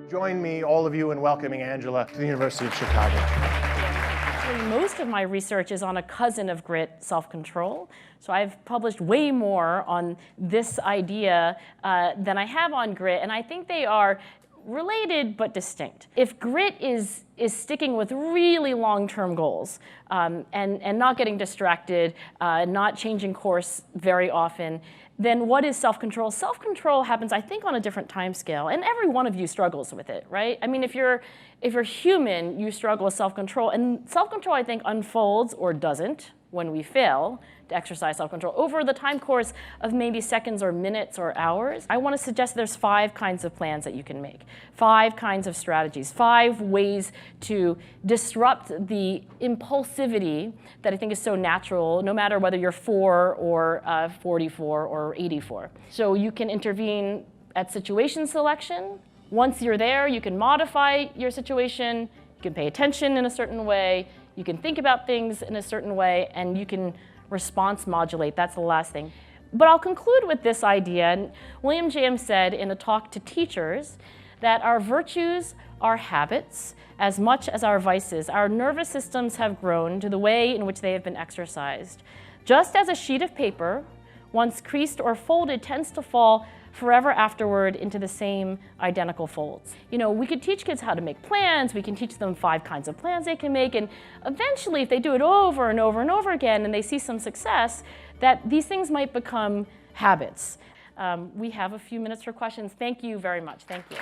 Join me, all of you, in welcoming Angela to the University of Chicago. Most of my research is on a cousin of grit, self-control. So I've published way more on this idea than I have on grit, and I think they are related but distinct. If grit is sticking with really long-term goals and not getting distracted, not changing course very often, then what is self-control? Self-control happens, I think, on a different time scale, and every one of you struggles with it, right? I mean, if you're human, you struggle with self-control, and self-control, I think, unfolds or doesn't when we fail to exercise self-control over the time course of maybe seconds or minutes or hours. I want to suggest there's 5 kinds of plans that you can make, 5 kinds of strategies, 5 ways to disrupt the impulsivity that I think is so natural, no matter whether you're 4 or 44 or 84. So you can intervene at situation selection. Once you're there, you can modify your situation, you can pay attention in a certain way, you can think about things in a certain way, and you can response modulate. That's the last thing. But I'll conclude with this idea. William James said in a talk to teachers that our virtues are habits as much as our vices. Our nervous systems have grown to the way in which they have been exercised. Just as a sheet of paper, once creased or folded, tends to fall forever afterward into the same identical folds. You know, we could teach kids how to make plans, we can teach them 5 kinds of plans they can make, and eventually if they do it over and over and over again and they see some success, that these things might become habits. We have a few minutes for questions. Thank you very much. Thank you.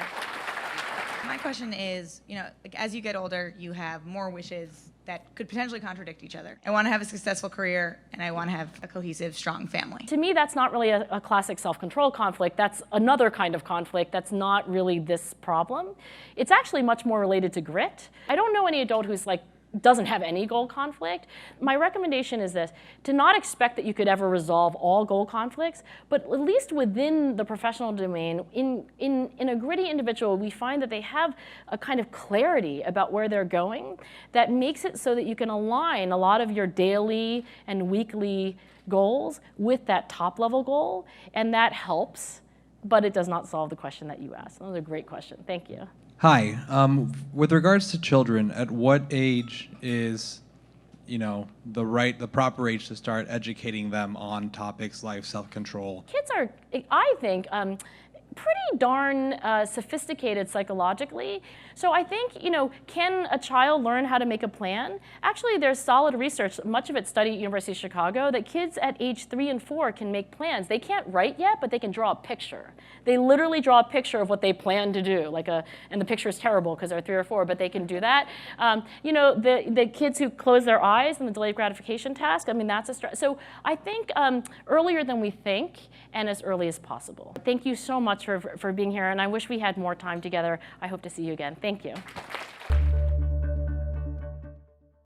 My question is, you know, like, as you get older, you have more wishes that could potentially contradict each other. I want to have a successful career, and I want to have a cohesive, strong family. To me, that's not really a classic self-control conflict. That's another kind of conflict that's not really this problem. It's actually much more related to grit. I don't know any adult who's like, doesn't have any goal conflict. My recommendation is this, to not expect that you could ever resolve all goal conflicts, but at least within the professional domain, in a gritty individual, we find that they have a kind of clarity about where they're going that makes it so that you can align a lot of your daily and weekly goals with that top level goal, and that helps, but it does not solve the question that you asked. That was a great question. Thank you. Hi. With regards to children, at what age is, you know, the proper age to start educating them on topics like self-control? Kids are, I think, pretty darn sophisticated psychologically. So I think, you know, can a child learn how to make a plan? Actually, there's solid research, much of it studied at University of Chicago, that kids at age 3 and 4 can make plans. They can't write yet, but they can draw a picture. They literally draw a picture of what they plan to do, and the picture is terrible because they're 3 or 4, but they can do that. You know, the kids who close their eyes in the delayed gratification task, I mean, that's a so I think earlier than we think and as early as possible. Thank you so much for being here, and I wish we had more time together. I hope to see you again. Thank you.